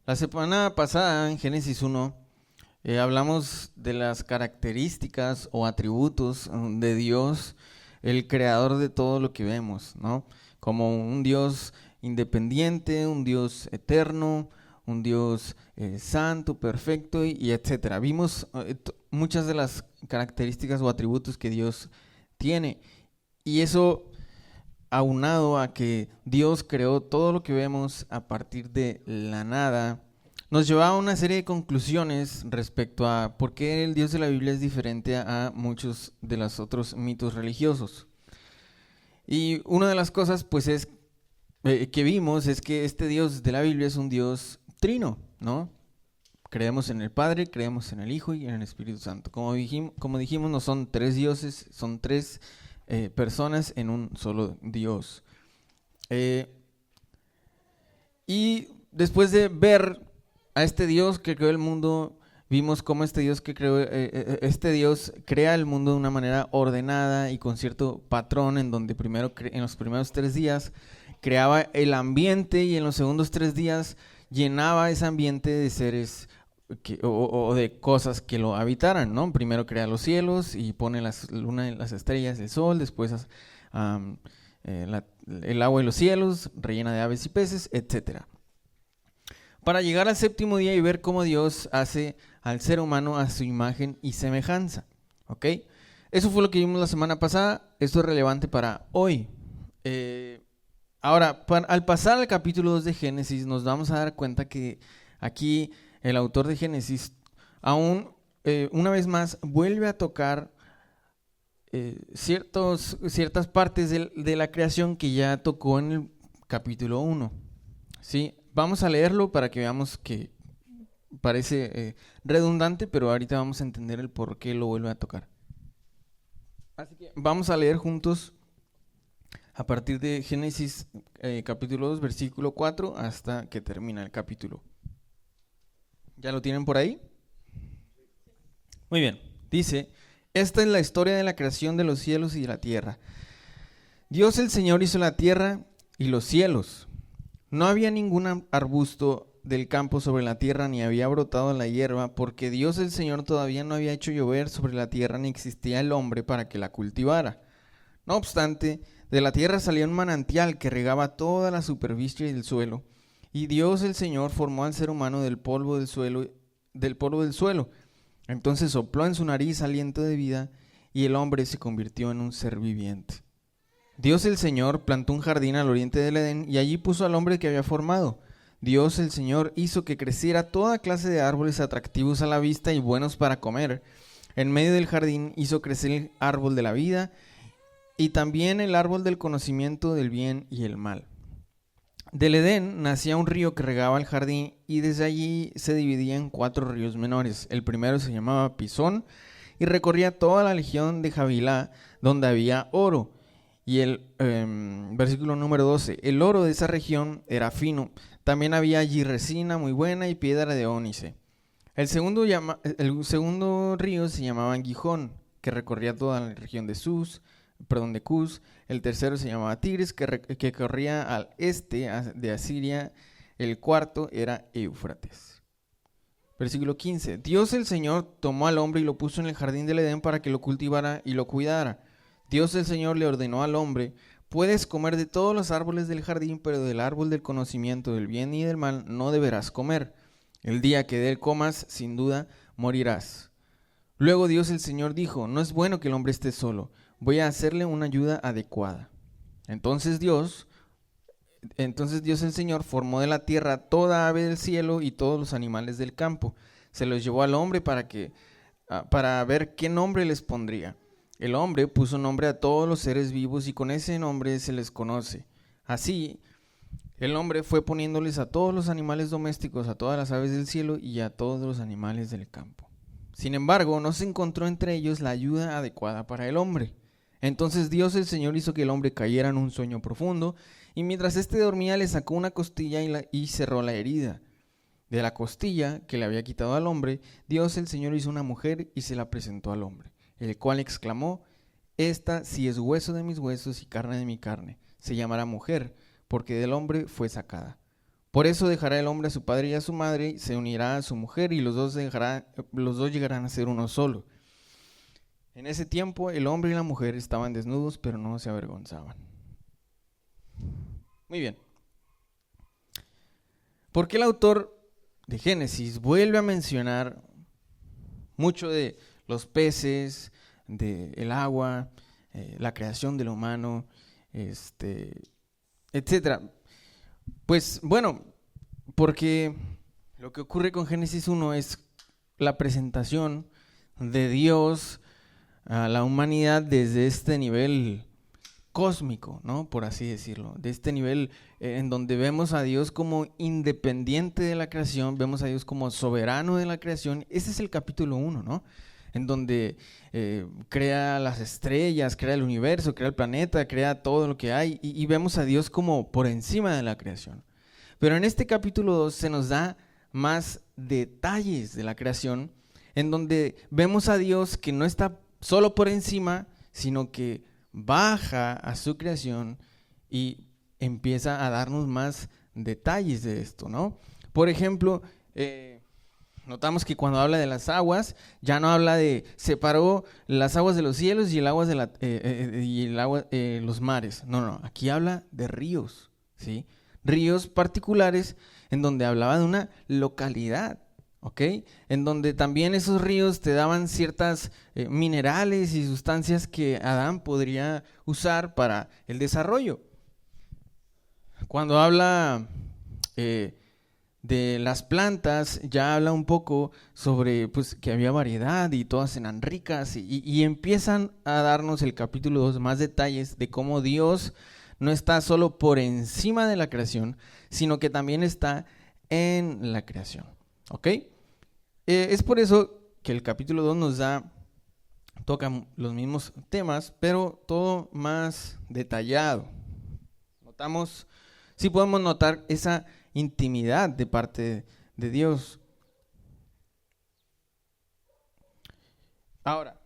La semana pasada, en Génesis 1, hablamos de las características o atributos de Dios, el creador de todo lo que vemos, ¿no? Como un Dios independiente, un Dios eterno, un Dios santo, perfecto y etcétera. Vimos muchas de las características o atributos que Dios tiene, y eso aunado a que Dios creó todo lo que vemos a partir de la nada, nos lleva a una serie de conclusiones respecto a por qué el Dios de la Biblia es diferente a muchos de los otros mitos religiosos. Y una de las cosas pues es que vimos es que este Dios de la Biblia es un Dios trino, ¿no? Creemos en el Padre, creemos en el Hijo y en el Espíritu Santo. Como dijimos, no son tres dioses, son tres personas en un solo Dios. Y después de ver a este Dios que creó el mundo, vimos cómo este Dios que creó, este Dios crea el mundo de una manera ordenada y con cierto patrón, en donde primero en los primeros 3 días creaba el ambiente y en los segundos 3 días llenaba ese ambiente de seres o de cosas que lo habitaran, ¿no? Primero crea los cielos y pone las lunas, las estrellas, el sol, después el agua y los cielos, rellena de aves y peces, etcétera. Para llegar al séptimo día y ver cómo Dios hace al ser humano a su imagen y semejanza, ¿ok? Eso fue lo que vimos la semana pasada. Esto es relevante para hoy. Ahora, al pasar al capítulo 2 de Génesis, nos vamos a dar cuenta que aquí el autor de Génesis aún una vez más vuelve a tocar ciertas partes de la creación que ya tocó en el capítulo 1. ¿Sí? Vamos a leerlo para que veamos que parece redundante, pero ahorita vamos a entender el por qué lo vuelve a tocar. Así que vamos a leer juntos a partir de Génesis capítulo 2, versículo 4, hasta que termina el capítulo. ¿Ya lo tienen por ahí? Muy bien. Dice: esta es la historia de la creación de los cielos y de la tierra. Dios el Señor hizo la tierra y los cielos. No había ningún arbusto del campo sobre la tierra, ni había brotado la hierba, porque Dios el Señor todavía no había hecho llover sobre la tierra, ni existía el hombre para que la cultivara. No obstante, de la tierra salía un manantial que regaba toda la superficie del suelo, y Dios el Señor formó al ser humano del polvo del suelo. Entonces sopló en su nariz aliento de vida, y el hombre se convirtió en un ser viviente. Dios el Señor plantó un jardín al oriente del Edén y allí puso al hombre que había formado. Dios el Señor hizo que creciera toda clase de árboles atractivos a la vista y buenos para comer. En medio del jardín hizo crecer el árbol de la vida y también el árbol del conocimiento del bien y el mal. Del Edén nacía un río que regaba el jardín y desde allí se dividía en 4 ríos menores. El primero se llamaba Pisón y recorría toda la región de Havilá, donde había oro. Y el versículo número 12, el oro de esa región era fino. También había allí resina muy buena y piedra de ónice. El segundo río se llamaba Gihón, que recorría toda la región de Cus. El tercero se llamaba Tigris, que corría al este de Asiria. El cuarto era Éufrates. Versículo 15, Dios el Señor tomó al hombre y lo puso en el jardín del Edén para que lo cultivara y lo cuidara. Dios el Señor le ordenó al hombre: puedes comer de todos los árboles del jardín, pero del árbol del conocimiento del bien y del mal no deberás comer. El día que de él comas, sin duda, morirás. Luego Dios el Señor dijo: no es bueno que el hombre esté solo, voy a hacerle una ayuda adecuada. Entonces Dios el Señor formó de la tierra toda ave del cielo y todos los animales del campo. Se los llevó al hombre para ver qué nombre les pondría. El hombre puso nombre a todos los seres vivos y con ese nombre se les conoce. Así, el hombre fue poniéndoles a todos los animales domésticos, a todas las aves del cielo y a todos los animales del campo. Sin embargo, no se encontró entre ellos la ayuda adecuada para el hombre. Entonces Dios el Señor hizo que el hombre cayera en un sueño profundo, y mientras éste dormía le sacó una costilla y cerró la herida. De la costilla que le había quitado al hombre, Dios el Señor hizo una mujer y se la presentó al hombre, el cual exclamó: esta sí es hueso de mis huesos y carne de mi carne. Se llamará mujer, porque del hombre fue sacada. Por eso dejará el hombre a su padre y a su madre, se unirá a su mujer y los dos llegarán a ser uno solo. En ese tiempo el hombre y la mujer estaban desnudos, pero no se avergonzaban. Muy bien. ¿Por qué el autor de Génesis vuelve a mencionar mucho de los peces, del agua, la creación del humano, etcétera? Pues bueno, porque lo que ocurre con Génesis 1 es la presentación de Dios a la humanidad desde este nivel cósmico, ¿no? Por así decirlo, de este nivel en donde vemos a Dios como independiente de la creación, vemos a Dios como soberano de la creación. Ese es el capítulo 1, ¿no? En donde crea las estrellas, crea el universo, crea el planeta, crea todo lo que hay y vemos a Dios como por encima de la creación. Pero en este capítulo 2 se nos da más detalles de la creación, en donde vemos a Dios que no está solo por encima, sino que baja a su creación y empieza a darnos más detalles de esto, ¿no? Por ejemplo, notamos que cuando habla de las aguas, ya no habla de separó las aguas de los cielos y el agua de los mares. No, aquí habla de ríos, ¿sí? Ríos particulares en donde hablaba de una localidad, ¿ok? En donde también esos ríos te daban ciertas minerales y sustancias que Adán podría usar para el desarrollo. Cuando habla de las plantas, ya habla un poco sobre pues, que había variedad y todas eran ricas y empiezan a darnos el capítulo 2 más detalles de cómo Dios no está solo por encima de la creación, sino que también está en la creación, ¿ok? Es por eso que el capítulo 2 toca los mismos temas, pero todo más detallado. Sí podemos notar esa intimidad de parte de Dios. Ahora,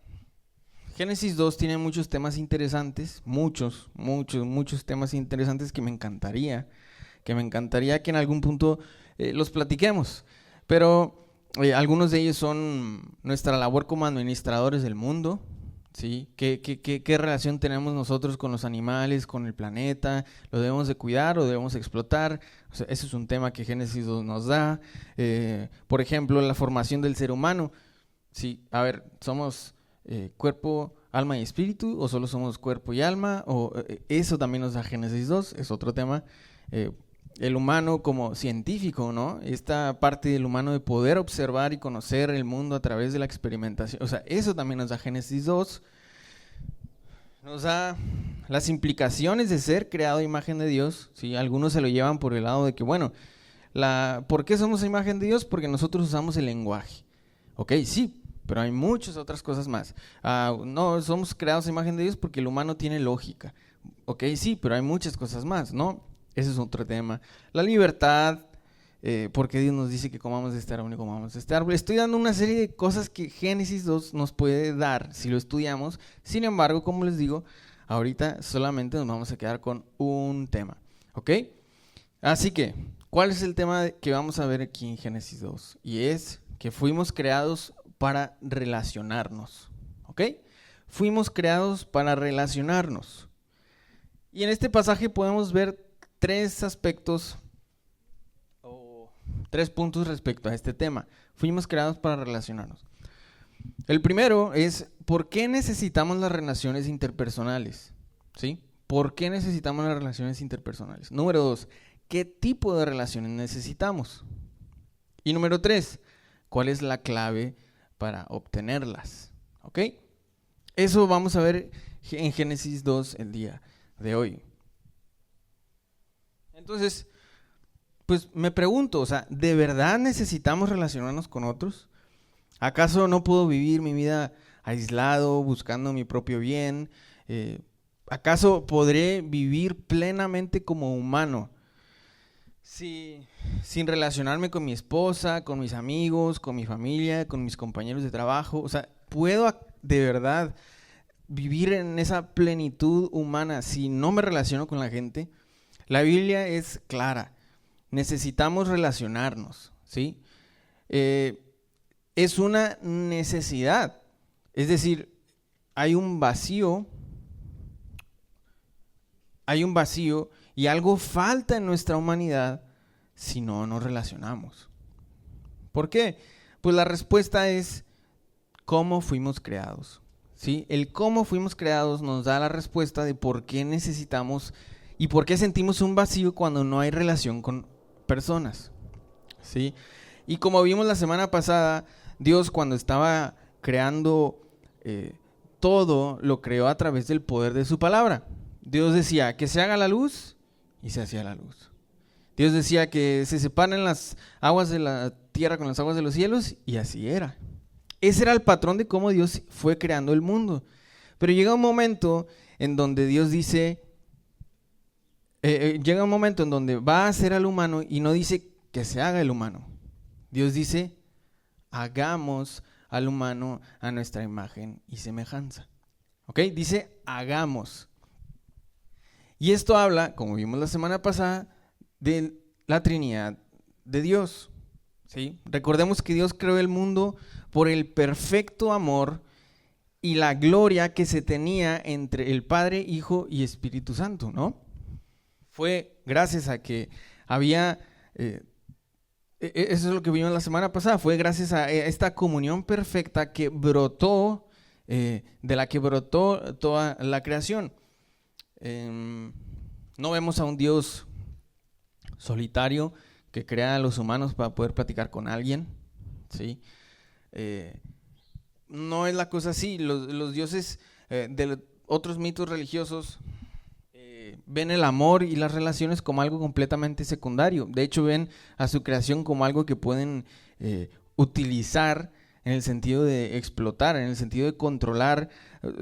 Génesis 2 tiene muchos temas interesantes, muchos temas interesantes que me encantaría que en algún punto los platiquemos, pero algunos de ellos son nuestra labor como administradores del mundo, ¿sí? ¿Qué relación tenemos nosotros con los animales, con el planeta? ¿Lo debemos de cuidar o debemos explotar? O sea, ese es un tema que Génesis 2 nos da. Por ejemplo, la formación del ser humano. Sí, a ver, ¿somos cuerpo, alma y espíritu o solo somos cuerpo y alma? O eso también nos da Génesis 2, es otro tema. El humano como científico, ¿no? Esta parte del humano de poder observar y conocer el mundo a través de la experimentación. O sea, eso también nos da Génesis 2. Nos da las implicaciones de ser creado a imagen de Dios, ¿sí? Algunos se lo llevan por el lado de que, bueno, ¿por qué somos a imagen de Dios? Porque nosotros usamos el lenguaje. Ok, sí, pero hay muchas otras cosas más. No, somos creados a imagen de Dios porque el humano tiene lógica. Ok, sí, pero hay muchas cosas más, ¿no? Ese es otro tema. La libertad, porque Dios nos dice que comamos de este árbol y comamos de este árbol. Estoy dando una serie de cosas que Génesis 2 nos puede dar si lo estudiamos. Sin embargo, como les digo, ahorita solamente nos vamos a quedar con un tema, ¿ok? Así que, ¿cuál es el tema que vamos a ver aquí en Génesis 2? Y es que fuimos creados para relacionarnos, ¿ok? Fuimos creados para relacionarnos. Y en este pasaje podemos ver tres aspectos o 3 puntos respecto a este tema. Fuimos creados para relacionarnos. El primero es, ¿por qué necesitamos las relaciones interpersonales? ¿Sí? ¿Por qué necesitamos las relaciones interpersonales? Número 2, ¿qué tipo de relaciones necesitamos? Y número 3, ¿cuál es la clave para obtenerlas? ¿Ok? Eso vamos a ver en Génesis 2 el día de hoy. Entonces, pues me pregunto, o sea, ¿de verdad necesitamos relacionarnos con otros? ¿Acaso no puedo vivir mi vida aislado, buscando mi propio bien? ¿Acaso podré vivir plenamente como humano sin relacionarme con mi esposa, con mis amigos, con mi familia, con mis compañeros de trabajo? O sea, ¿puedo de verdad vivir en esa plenitud humana si no me relaciono con la gente? La Biblia es clara. necesitamos relacionarnos, ¿sí? Es una necesidad, es decir, hay un vacío y algo falta en nuestra humanidad si no nos relacionamos. ¿Por qué? Pues la respuesta es cómo fuimos creados, ¿sí? El cómo fuimos creados nos da la respuesta de por qué necesitamos y por qué sentimos un vacío cuando no hay relación con personas, ¿sí? Y como vimos la semana pasada, Dios cuando estaba creando todo, lo creó a través del poder de su palabra. Dios decía que se haga la luz y se hacía la luz. Dios decía que se separen las aguas de la tierra con las aguas de los cielos y así era. Ese era el patrón de cómo Dios fue creando el mundo. Pero llega un momento en donde Dios dice, llega un momento en donde va a hacer al humano y no dice que se haga el humano. Dios dice, hagamos al humano a nuestra imagen y semejanza. ¿Ok? Dice, hagamos. Y esto habla, como vimos la semana pasada, de la Trinidad de Dios, ¿sí? Recordemos que Dios creó el mundo por el perfecto amor y la gloria que se tenía entre el Padre, Hijo y Espíritu Santo, ¿no? Fue gracias a que había, eso es lo que vimos la semana pasada, fue gracias a esta comunión perfecta que brotó, de la que brotó toda la creación. No vemos a un Dios solitario que crea a los humanos para poder platicar con alguien, ¿sí? No es la cosa así. Los dioses de otros mitos religiosos ven el amor y las relaciones como algo completamente secundario. De hecho, ven a su creación como algo que pueden utilizar en el sentido de explotar, en el sentido de controlar,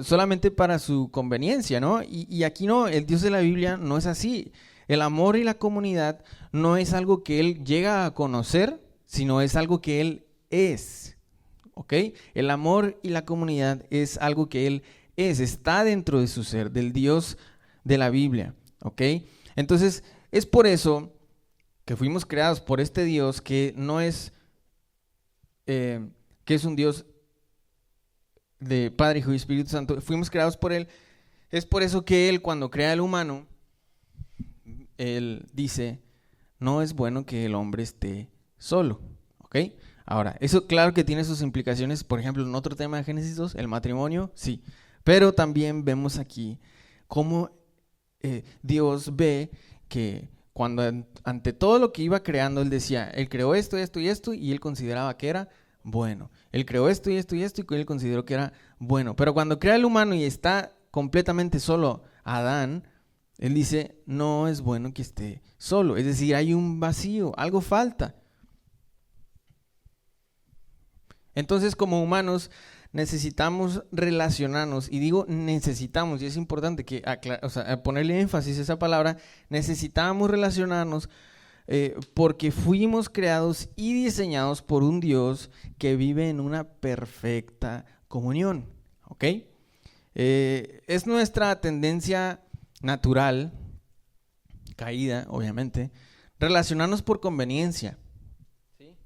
solamente para su conveniencia, ¿no? Y aquí no, el Dios de la Biblia no es así. El amor y la comunidad no es algo que Él llega a conocer, sino es algo que Él es, ¿ok? El amor y la comunidad es algo que Él es, está dentro de su ser, del Dios de la Biblia, ¿ok? Entonces, es por eso que fuimos creados por este Dios que no es... que es un Dios de Padre, Hijo y Espíritu Santo, fuimos creados por Él. Es por eso que Él, cuando crea al humano, Él dice, no es bueno que el hombre esté solo, ¿ok? Ahora, eso claro que tiene sus implicaciones, por ejemplo, en otro tema de Génesis 2, el matrimonio, sí, pero también vemos aquí cómo Dios ve que cuando ante todo lo que iba creando, Él decía, Él creó esto, esto y esto, y Él consideraba que era bueno. Él creó esto y esto y esto, y Él consideró que era bueno. Pero cuando crea el humano y está completamente solo Adán, Él dice, no es bueno que esté solo. Es decir, hay un vacío, algo falta. Entonces, como humanos, necesitamos relacionarnos. Y digo necesitamos, y es importante que ponerle énfasis a esa palabra. Necesitamos relacionarnos porque fuimos creados y diseñados por un Dios que vive en una perfecta comunión. ¿Ok? Es nuestra tendencia natural, caída, obviamente, relacionarnos por conveniencia, ¿sí?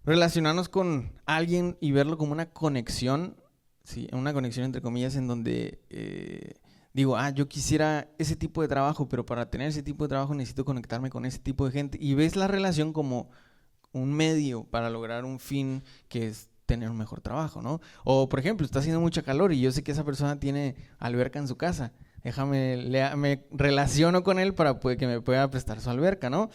Relacionarnos con alguien y verlo como una conexión, ¿sí? Una conexión entre comillas en donde digo, yo quisiera ese tipo de trabajo, pero para tener ese tipo de trabajo necesito conectarme con ese tipo de gente. Y ves la relación como un medio para lograr un fin que es tener un mejor trabajo, ¿no? O, por ejemplo, está haciendo mucha calor y yo sé que esa persona tiene alberca en su casa. Me relaciono con él para que me pueda prestar su alberca, ¿no?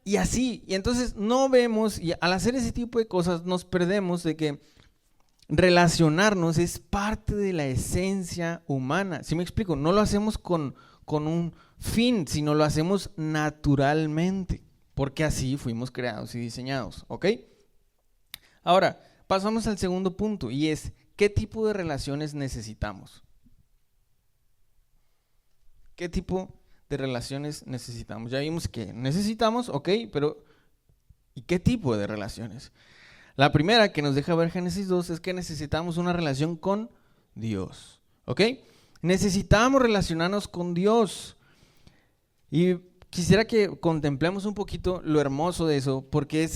Y así, y entonces no vemos, y al hacer ese tipo de cosas nos perdemos de que relacionarnos es parte de la esencia humana. ¿Sí me explico? No lo hacemos con un fin, sino lo hacemos naturalmente, porque así fuimos creados y diseñados, ¿ok? Ahora, pasamos al segundo punto, y es, ¿qué tipo de relaciones necesitamos? ¿Qué tipo de relaciones necesitamos? Ya vimos que necesitamos, ok, pero ¿y qué tipo de relaciones? La primera que nos deja ver Génesis 2 es que necesitamos una relación con Dios, ¿ok? Necesitamos relacionarnos con Dios. Y quisiera que contemplemos un poquito lo hermoso de eso, porque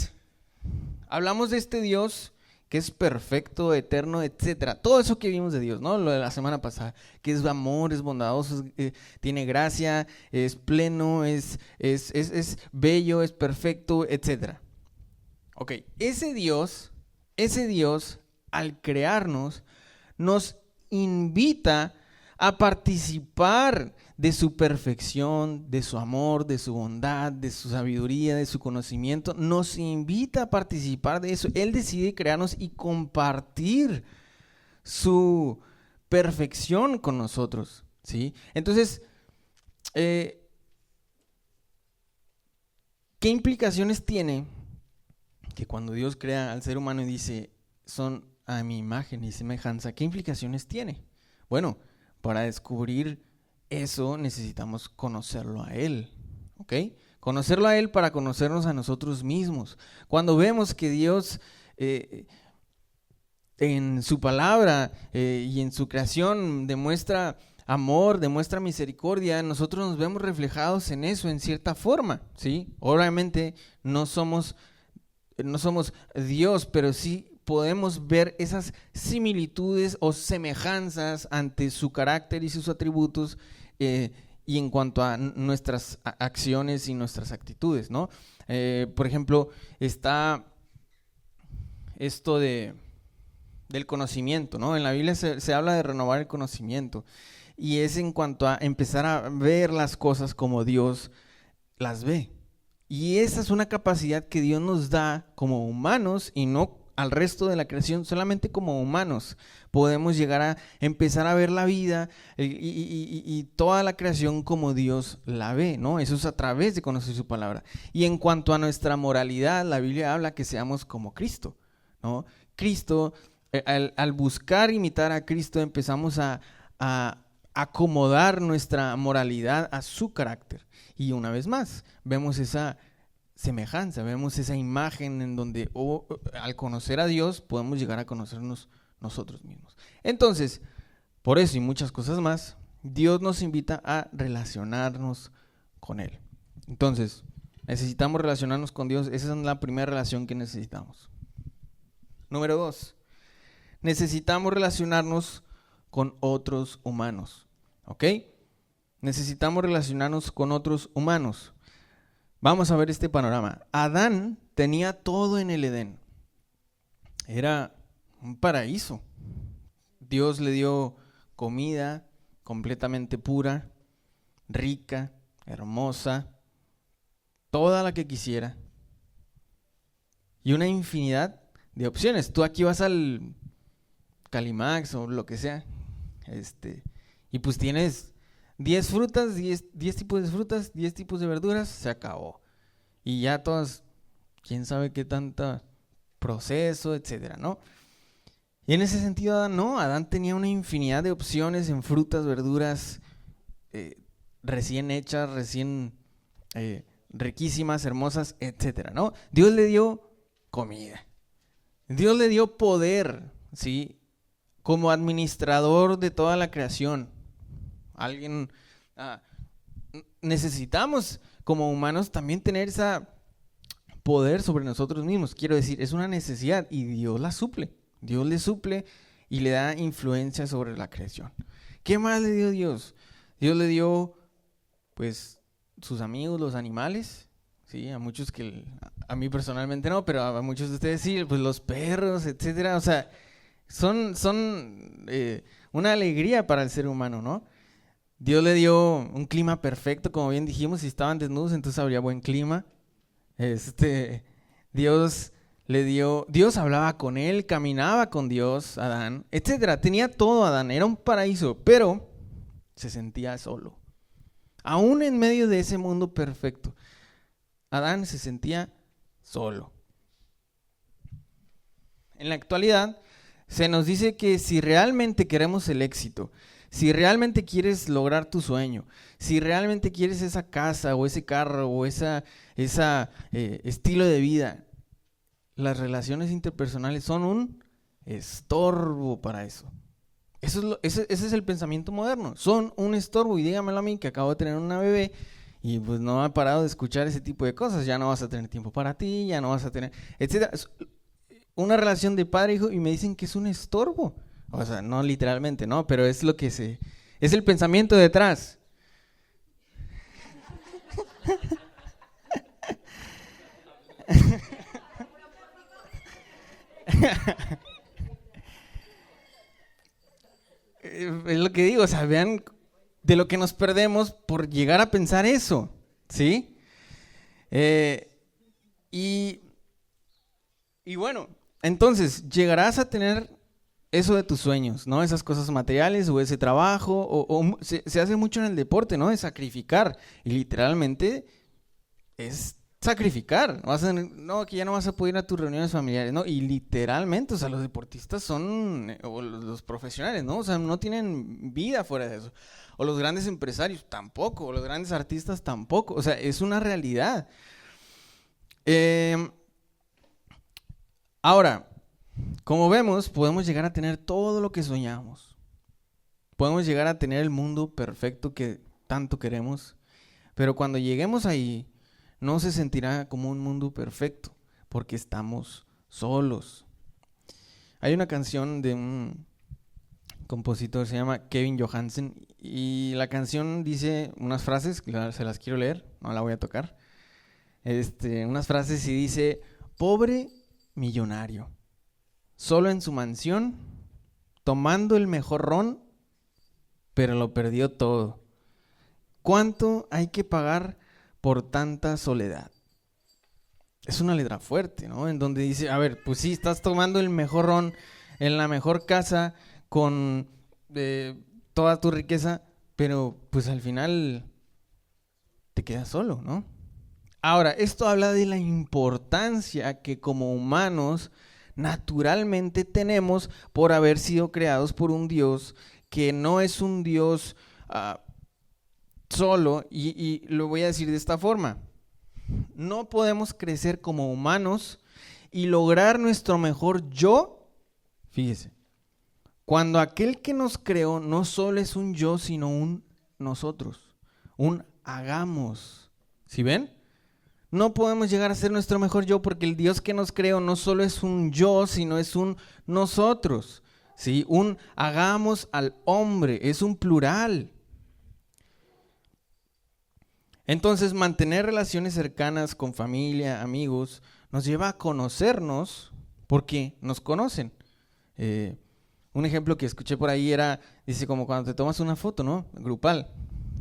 hablamos de este Dios que es perfecto, eterno, etcétera. Todo eso que vimos de Dios, ¿no? Lo de la semana pasada, que es amor, es bondadoso, tiene gracia, es pleno, es bello, es perfecto, etcétera. Ok, ese Dios, al crearnos, nos invita a participar de su perfección, de su amor, de su bondad, de su sabiduría, de su conocimiento. Nos invita a participar de eso. Él decide crearnos y compartir su perfección con nosotros, ¿sí? Entonces, ¿qué implicaciones tiene que cuando Dios crea al ser humano y dice, son a mi imagen y semejanza? ¿Qué implicaciones tiene? Bueno, para descubrir eso necesitamos conocerlo a Él, ¿ok? Conocerlo a Él para conocernos a nosotros mismos. Cuando vemos que Dios en su palabra y en su creación demuestra amor, demuestra misericordia, nosotros nos vemos reflejados en eso en cierta forma, ¿sí? Obviamente no somos Dios, pero sí podemos ver esas similitudes o semejanzas ante su carácter y sus atributos y en cuanto a nuestras acciones y nuestras actitudes, ¿no? Por ejemplo, está esto del conocimiento, ¿no? En la Biblia se habla de renovar el conocimiento y es en cuanto a empezar a ver las cosas como Dios las ve. Y esa es una capacidad que Dios nos da como humanos y no al resto de la creación, solamente como humanos podemos llegar a empezar a ver la vida y toda la creación como Dios la ve, ¿no? Eso es a través de conocer su palabra. Y en cuanto a nuestra moralidad, la Biblia habla que seamos como Cristo, ¿no? Cristo, al buscar imitar a Cristo, empezamos a acomodar nuestra moralidad a su carácter. Y una vez más, vemos esa semejanza, vemos esa imagen en donde al conocer a Dios podemos llegar a conocernos nosotros mismos. Entonces, por eso y muchas cosas más, Dios nos invita a relacionarnos con Él. Entonces, necesitamos relacionarnos con Dios. Esa es la primera relación que necesitamos. Número 2, necesitamos relacionarnos con otros humanos, ¿ok? Necesitamos relacionarnos con otros humanos. Vamos a ver este panorama. Adán tenía todo en el Edén. Era un paraíso. Dios le dio comida completamente pura, rica, hermosa, toda la que quisiera. Y una infinidad de opciones. Tú aquí vas al Calimax o lo que sea, y pues tienes 10 frutas, 10 tipos de frutas, 10 tipos de verduras, se acabó. Y ya todas, quién sabe qué tanta proceso, etcétera, ¿no? Y en ese sentido Adán no, Adán tenía una infinidad de opciones en frutas, verduras, recién hechas, recién riquísimas, hermosas, etcétera, ¿no? Dios le dio comida. Dios le dio poder, ¿sí? Como administrador de toda la creación. Necesitamos como humanos también tener ese poder sobre nosotros mismos. Quiero decir, es una necesidad y Dios la suple. Dios le suple y le da influencia sobre la creación. ¿Qué más le dio Dios? Dios le dio, pues, sus amigos, los animales. Sí, a muchos a mí personalmente no, pero a muchos de ustedes sí, pues los perros, etcétera. O sea, son una alegría para el ser humano, ¿no? Dios le dio un clima perfecto, como bien dijimos, si estaban desnudos entonces habría buen clima. Dios hablaba con él, caminaba con Dios, Adán, etcétera. Tenía todo Adán, era un paraíso, pero se sentía solo. Aún en medio de ese mundo perfecto, Adán se sentía solo. En la actualidad se nos dice que si realmente queremos el éxito, si realmente quieres lograr tu sueño, si realmente quieres esa casa o ese carro o ese estilo de vida, las relaciones interpersonales son un estorbo para eso. Ese es el pensamiento moderno. Son un estorbo. Y dígamelo a mí que acabo de tener una bebé Y pues no ha parado de escuchar ese tipo de cosas. Ya no vas a tener tiempo para ti, ya no vas a tener, etcétera. Es una relación de padre-hijo y me dicen que es un estorbo. O sea, no literalmente, ¿no? Pero es lo que es el pensamiento detrás. Es lo que digo, o sea, vean de lo que nos perdemos por llegar a pensar eso, ¿sí? Eh, y, y bueno, entonces, llegarás a tener eso de tus sueños, ¿no? Esas cosas materiales o ese trabajo, se hace mucho en el deporte, ¿no? De sacrificar, y literalmente es sacrificar. No, que ya no vas a poder ir a tus reuniones familiares, ¿no? Y literalmente, o sea, los deportistas son, o los profesionales, ¿no? O sea, no tienen vida fuera de eso. O los grandes empresarios tampoco, o los grandes artistas tampoco. O sea, es una realidad. Ahora, como vemos, podemos llegar a tener todo lo que soñamos. Podemos llegar a tener el mundo perfecto que tanto queremos. Pero cuando lleguemos ahí, no se sentirá como un mundo perfecto, porque estamos solos. Hay una canción de un compositor, se llama Kevin Johansen, y la canción dice unas frases, se las quiero leer, no la voy a tocar. Unas frases y dice: pobre millonario, solo en su mansión, tomando el mejor ron, pero lo perdió todo. ¿Cuánto hay que pagar por tanta soledad? Es una letra fuerte, ¿no? En donde dice, a ver, pues sí, estás tomando el mejor ron en la mejor casa con toda tu riqueza, pero pues al final te quedas solo, ¿no? Ahora, esto habla de la importancia que como humanos naturalmente tenemos por haber sido creados por un Dios que no es un Dios solo, y lo voy a decir de esta forma: no podemos crecer como humanos y lograr nuestro mejor yo, fíjese, cuando aquel que nos creó no solo es un yo, sino un nosotros, un hagamos. ¿Sí ven? No podemos llegar a ser nuestro mejor yo porque el Dios que nos creó no solo es un yo, sino es un nosotros. ¿Sí? Un hagamos al hombre, es un plural. Entonces, mantener relaciones cercanas con familia, amigos, nos lleva a conocernos porque nos conocen. Un ejemplo que escuché por ahí era, dice, como cuando te tomas una foto, ¿no? Grupal.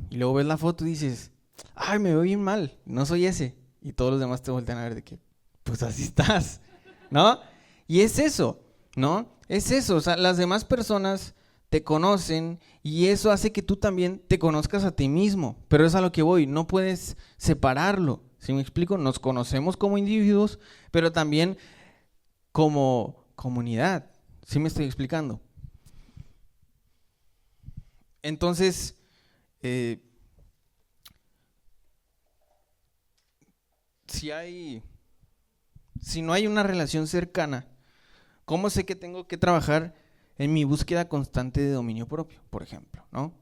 Y luego ves la foto y dices, ay, me veo bien mal, no soy ese. Y todos los demás te voltean a ver de que, pues así estás, ¿no? Y es eso, ¿no? Es eso, o sea, las demás personas te conocen y eso hace que tú también te conozcas a ti mismo. Pero es a lo que voy, no puedes separarlo, ¿sí me explico? Nos conocemos como individuos, pero también como comunidad, ¿sí me estoy explicando? Entonces, si no hay una relación cercana, ¿cómo sé que tengo que trabajar en mi búsqueda constante de dominio propio, por ejemplo, ¿no?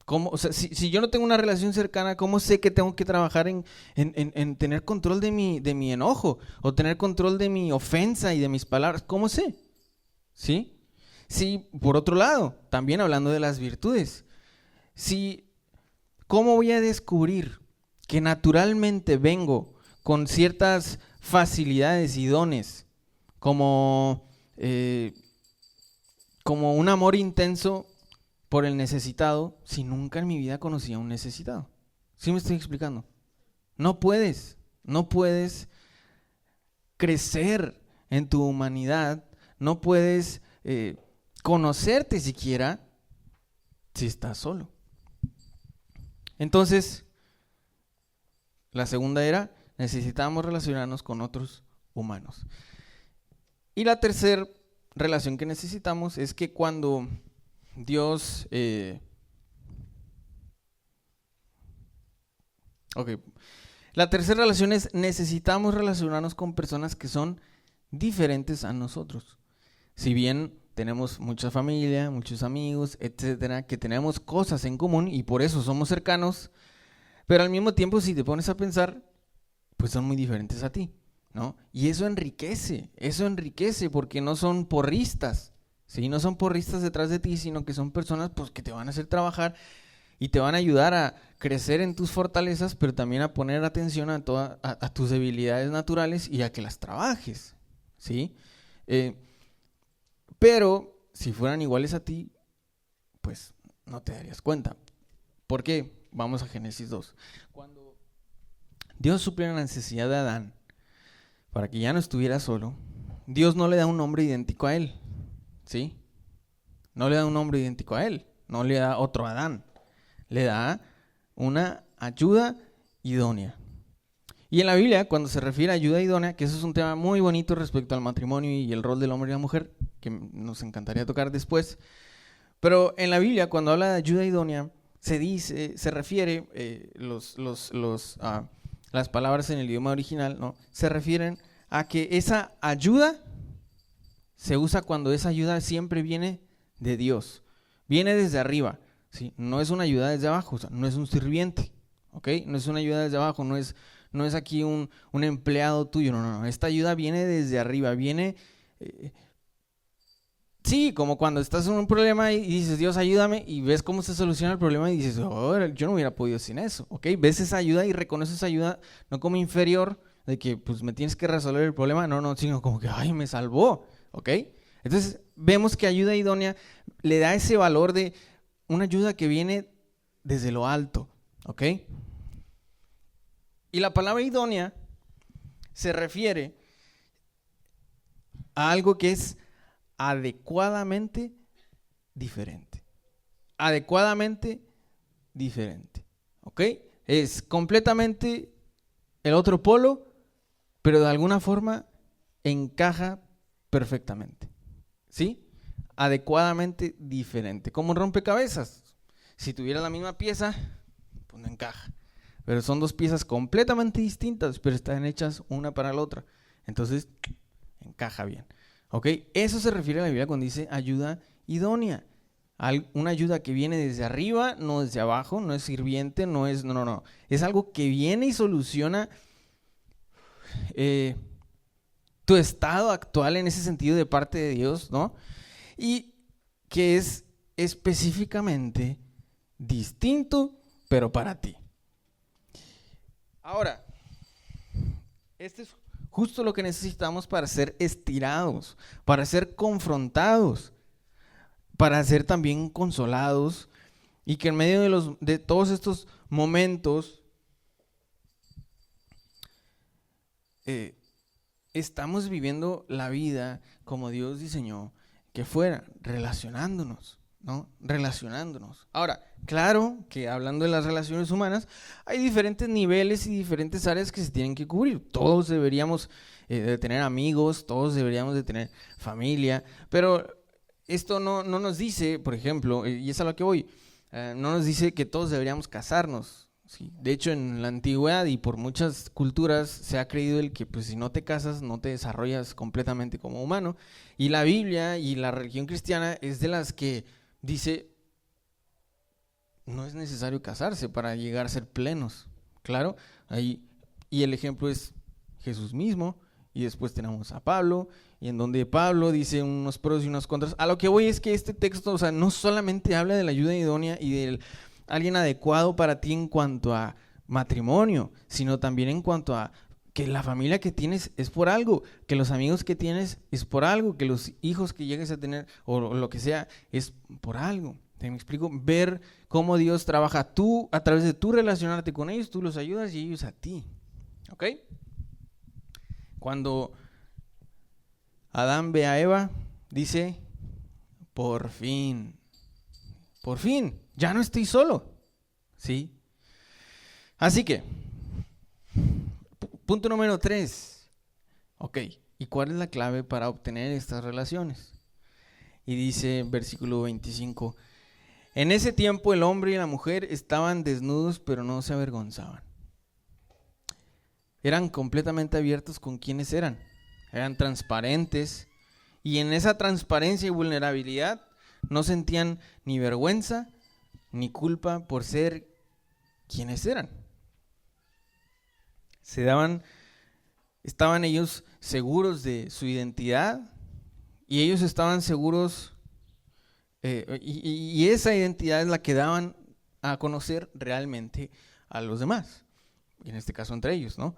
O sea, si yo no tengo una relación cercana, ¿cómo sé que tengo que trabajar en tener control de mi enojo? O tener control de mi ofensa y de mis palabras. ¿Cómo sé? ¿Sí? Sí, por otro lado, también hablando de las virtudes. ¿Cómo voy a descubrir que naturalmente vengo con ciertas facilidades y dones, como un amor intenso por el necesitado, si nunca en mi vida conocí a un necesitado? ¿Sí me estoy explicando? No puedes crecer en tu humanidad, no puedes conocerte siquiera si estás solo. Entonces, la segunda era, necesitamos relacionarnos con otros humanos. Y la tercera relación que necesitamos es que cuando Dios... La tercera relación es, necesitamos relacionarnos con personas que son diferentes a nosotros. Si bien tenemos mucha familia, muchos amigos, etcétera, que tenemos cosas en común y por eso somos cercanos, Pero al mismo tiempo, si te pones a pensar, pues son muy diferentes a ti, ¿no? Y eso enriquece porque no son porristas, ¿sí? No son porristas detrás de ti, sino que son personas pues, que te van a hacer trabajar y te van a ayudar a crecer en tus fortalezas, pero también a poner atención a tus debilidades naturales y a que las trabajes, ¿sí? Pero si fueran iguales a ti, pues no te darías cuenta. ¿Por qué? Vamos a Génesis 2. Cuando Dios suple la necesidad de Adán para que ya no estuviera solo, Dios no le da un nombre idéntico a él, ¿sí? No le da un nombre idéntico a él, no le da otro Adán, le da una ayuda idónea. Y en la Biblia, cuando se refiere a ayuda idónea, que eso es un tema muy bonito respecto al matrimonio y el rol del hombre y la mujer, que nos encantaría tocar después, pero en la Biblia, cuando habla de ayuda idónea, se refiere, las palabras en el idioma original, ¿no? Se refieren a que esa ayuda se usa cuando esa ayuda siempre viene de Dios, viene desde arriba, ¿sí? No es una ayuda desde abajo, o sea, no es un sirviente, ¿ok? No es una ayuda desde abajo, no es aquí un empleado tuyo, no, esta ayuda viene desde arriba, viene... Sí, como cuando estás en un problema y dices, Dios, ayúdame, y ves cómo se soluciona el problema y dices, oh, yo no hubiera podido sin eso, ¿ok? Ves esa ayuda y reconoces esa ayuda no como inferior, de que pues me tienes que resolver el problema, no, sino como que, ay, me salvó, ¿ok? Entonces, vemos que ayuda idónea le da ese valor de una ayuda que viene desde lo alto, ¿ok? Y la palabra idónea se refiere a algo que es adecuadamente diferente. Adecuadamente diferente. ¿Ok? Es completamente el otro polo, pero de alguna forma encaja perfectamente. ¿Sí? Adecuadamente diferente. Como un rompecabezas. Si tuviera la misma pieza, pues no encaja. Pero son dos piezas completamente distintas, pero están hechas una para la otra. Entonces, encaja bien. ¿Ok? Eso se refiere a la Biblia cuando dice ayuda idónea. Una ayuda que viene desde arriba, no desde abajo, no es sirviente, no. Es algo que viene y soluciona tu estado actual en ese sentido de parte de Dios, ¿no? Y que es específicamente distinto, pero para ti. Ahora, este es justo lo que necesitamos para ser estirados, para ser confrontados, para ser también consolados y que en medio de todos estos momentos estamos viviendo la vida como Dios diseñó que fuera, relacionándonos, ¿no? Relacionándonos. Ahora, claro que hablando de las relaciones humanas, hay diferentes niveles y diferentes áreas que se tienen que cubrir. Todos deberíamos de tener amigos, todos deberíamos de tener familia, pero esto no nos dice, por ejemplo, y es a lo que voy, no nos dice que todos deberíamos casarnos. Sí. De hecho, en la antigüedad y por muchas culturas se ha creído el que pues, si no te casas no te desarrollas completamente como humano. Y la Biblia y la religión cristiana es de las que dice no es necesario casarse para llegar a ser plenos. Claro, ahí, y el ejemplo es Jesús mismo, y después tenemos a Pablo, y en donde Pablo dice unos pros y unos contras. A lo que voy es que este texto, o sea, no solamente habla de la ayuda idónea y del alguien adecuado para ti en cuanto a matrimonio, sino también en cuanto a que la familia que tienes es por algo, que los amigos que tienes es por algo, que los hijos que llegues a tener o lo que sea es por algo. ¿Te me explico? Ver cómo Dios trabaja tú a través de tú relacionarte con ellos, tú los ayudas y ellos a ti. ¿Ok? Cuando Adán ve a Eva, dice, por fin, ya no estoy solo. ¿Sí? Así que, punto número 3. Ok, ¿y cuál es la clave para obtener estas relaciones? Y dice versículo 25, en ese tiempo el hombre y la mujer estaban desnudos, pero no se avergonzaban. Eran completamente abiertos con quienes eran transparentes, y en esa transparencia y vulnerabilidad no sentían ni vergüenza ni culpa por ser quienes eran, estaban ellos seguros de su identidad y ellos estaban seguros, y esa identidad es la que daban a conocer realmente a los demás, y en este caso entre ellos, ¿no?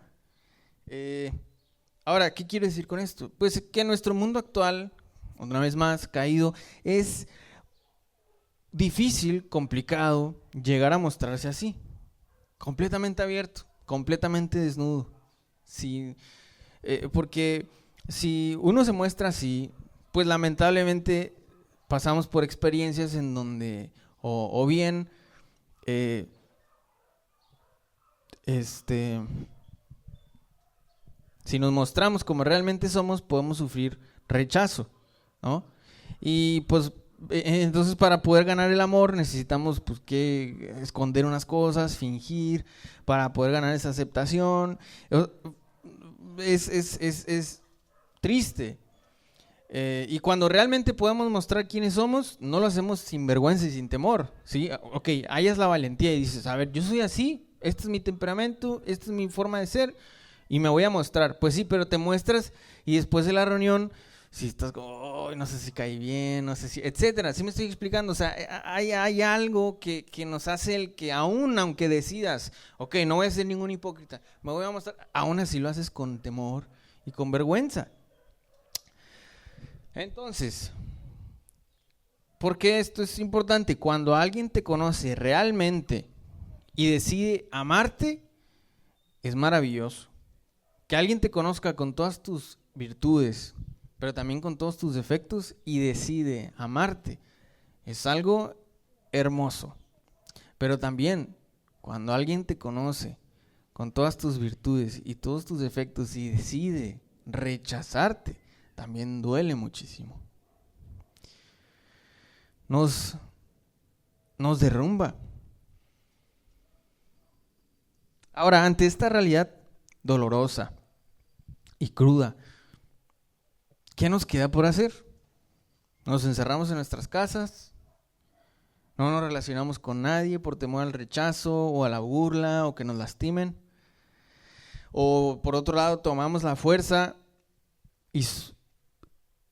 Ahora, ¿qué quiero decir con esto? Pues que nuestro mundo actual, una vez más, caído, es difícil, complicado llegar a mostrarse así, completamente abierto, completamente desnudo. Sí, porque si uno se muestra así, pues lamentablemente pasamos por experiencias en donde, o bien, si nos mostramos como realmente somos, podemos sufrir rechazo, ¿no? Y pues entonces para poder ganar el amor necesitamos pues que esconder unas cosas, fingir, para poder ganar esa aceptación. Es triste. Y cuando realmente podemos mostrar quiénes somos, no lo hacemos sin vergüenza y sin temor, ¿sí? Ok, hayas la valentía y dices, a ver, yo soy así, este es mi temperamento, esta es mi forma de ser y me voy a mostrar. Pues sí, pero te muestras y después de la reunión, si estás como, oh, no sé si caí bien, no sé si, etcétera. ¿Sí me estoy explicando? O sea, hay algo que nos hace el que aunque decidas, ok, no voy a ser ningún hipócrita, me voy a mostrar, aún así lo haces con temor y con vergüenza. Entonces, ¿por qué esto es importante? Cuando alguien te conoce realmente y decide amarte, es maravilloso. Que alguien te conozca con todas tus virtudes, pero también con todos tus defectos y decide amarte, es algo hermoso. Pero también, cuando alguien te conoce con todas tus virtudes y todos tus defectos y decide rechazarte, también duele muchísimo. Nos derrumba. Ahora, ante esta realidad dolorosa y cruda, ¿qué nos queda por hacer? Nos encerramos en nuestras casas, no nos relacionamos con nadie por temor al rechazo o a la burla o que nos lastimen. O por otro lado, tomamos la fuerza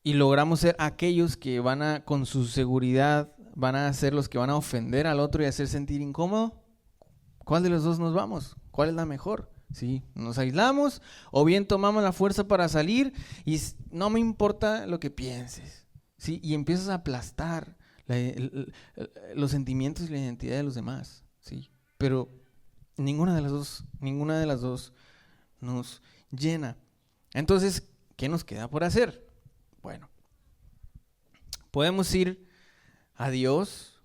y logramos ser aquellos que con su seguridad, van a ser los que van a ofender al otro y hacer sentir incómodo. ¿Cuál de los dos nos vamos? ¿Cuál es la mejor? ¿Sí? ¿Nos aislamos o bien tomamos la fuerza para salir y no me importa lo que pienses? ¿Sí? Y empiezas a aplastar los sentimientos y la identidad de los demás, ¿sí? Pero ninguna de las dos nos llena. Entonces, ¿qué nos queda por hacer? Bueno, podemos ir a Dios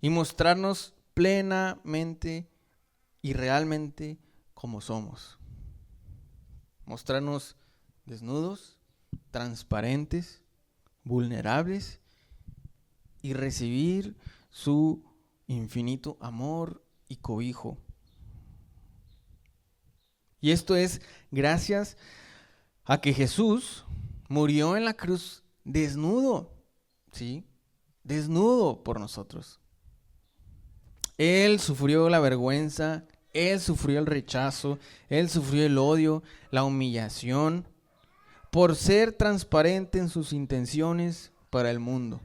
y mostrarnos plenamente y realmente como somos. Mostrarnos desnudos, transparentes, vulnerables y recibir su infinito amor y cobijo. Y esto es gracias a que Jesús murió en la cruz desnudo, ¿sí? Desnudo por nosotros. Él sufrió la vergüenza, Él sufrió el rechazo, Él sufrió el odio, la humillación, por ser transparente en sus intenciones para el mundo.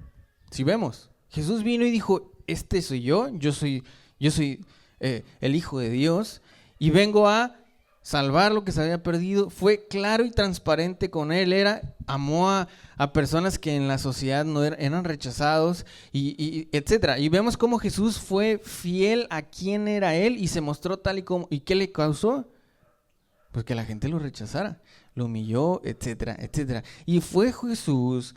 Si vemos, Jesús vino y dijo, este soy yo soy el Hijo de Dios y vengo a salvar lo que se había perdido. Fue claro y transparente con Él, amó a personas que en la sociedad no eran rechazados, y etcétera. Y vemos cómo Jesús fue fiel a quién era Él y se mostró tal y como. ¿Y qué le causó? Pues que la gente lo rechazara, lo humilló, etcétera, etcétera. Y fue Jesús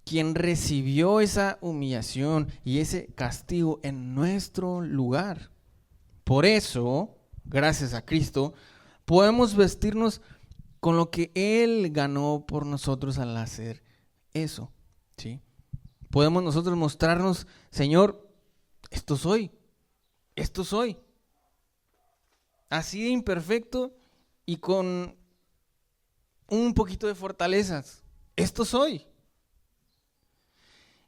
quien recibió esa humillación y ese castigo en nuestro lugar. Por eso, gracias a Cristo, podemos vestirnos con lo que Él ganó por nosotros al hacer eso, ¿sí? Podemos nosotros mostrarnos, Señor, esto soy. Así de imperfecto y con un poquito de fortalezas. Esto soy.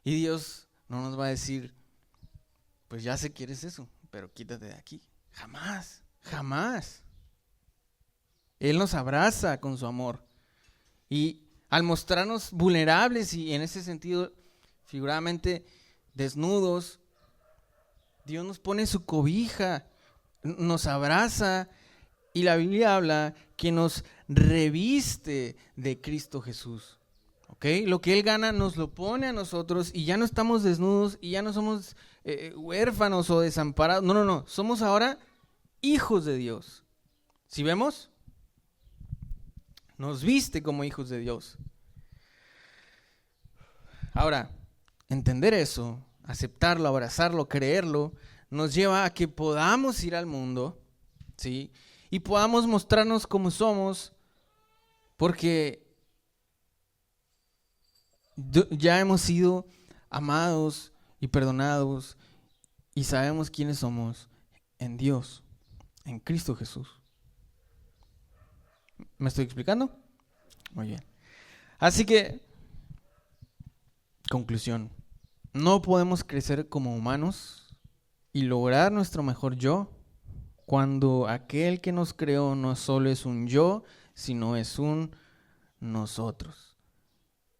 Y Dios no nos va a decir, pues ya sé que eres eso, pero quítate de aquí. Jamás, jamás. Él nos abraza con su amor. Y al mostrarnos vulnerables y en ese sentido figuradamente desnudos, Dios nos pone su cobija, nos abraza y la Biblia habla que nos reviste de Cristo Jesús. ¿Ok? Lo que Él gana nos lo pone a nosotros y ya no estamos desnudos y ya no somos huérfanos o desamparados. No, no, no. Somos ahora hijos de Dios. ¿Sí vemos? Nos viste como hijos de Dios. Ahora, entender eso, aceptarlo, abrazarlo, creerlo, nos lleva a que podamos ir al mundo, ¿sí? Y podamos mostrarnos como somos, porque ya hemos sido amados y perdonados y sabemos quiénes somos en Dios, en Cristo Jesús. ¿Me estoy explicando? Muy bien. Así que, conclusión, no podemos crecer como humanos y lograr nuestro mejor yo cuando aquel que nos creó no solo es un yo, sino es un nosotros.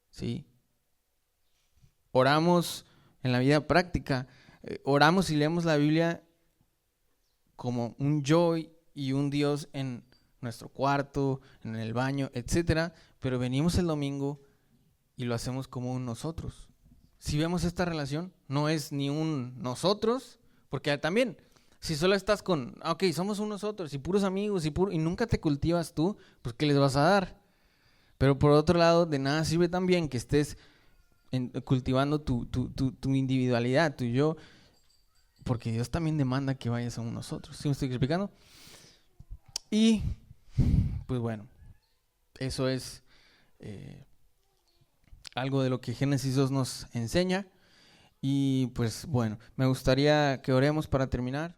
¿Sí? Oramos en la vida práctica, oramos y leemos la Biblia como un yo y un Dios en nuestro cuarto, en el baño, etcétera, pero venimos el domingo y lo hacemos como un nosotros. Si vemos esta relación, no es ni un nosotros, porque también, si solo estás con, ok, somos un nosotros y puros amigos y nunca te cultivas tú, pues ¿qué les vas a dar? Pero por otro lado, de nada sirve también que estés cultivando tu individualidad, tu yo, porque Dios también demanda que vayas a un nosotros. ¿Sí me estoy explicando? Y, pues bueno, eso es algo de lo que Génesis 2 nos enseña. Y pues bueno, me gustaría que oremos para terminar.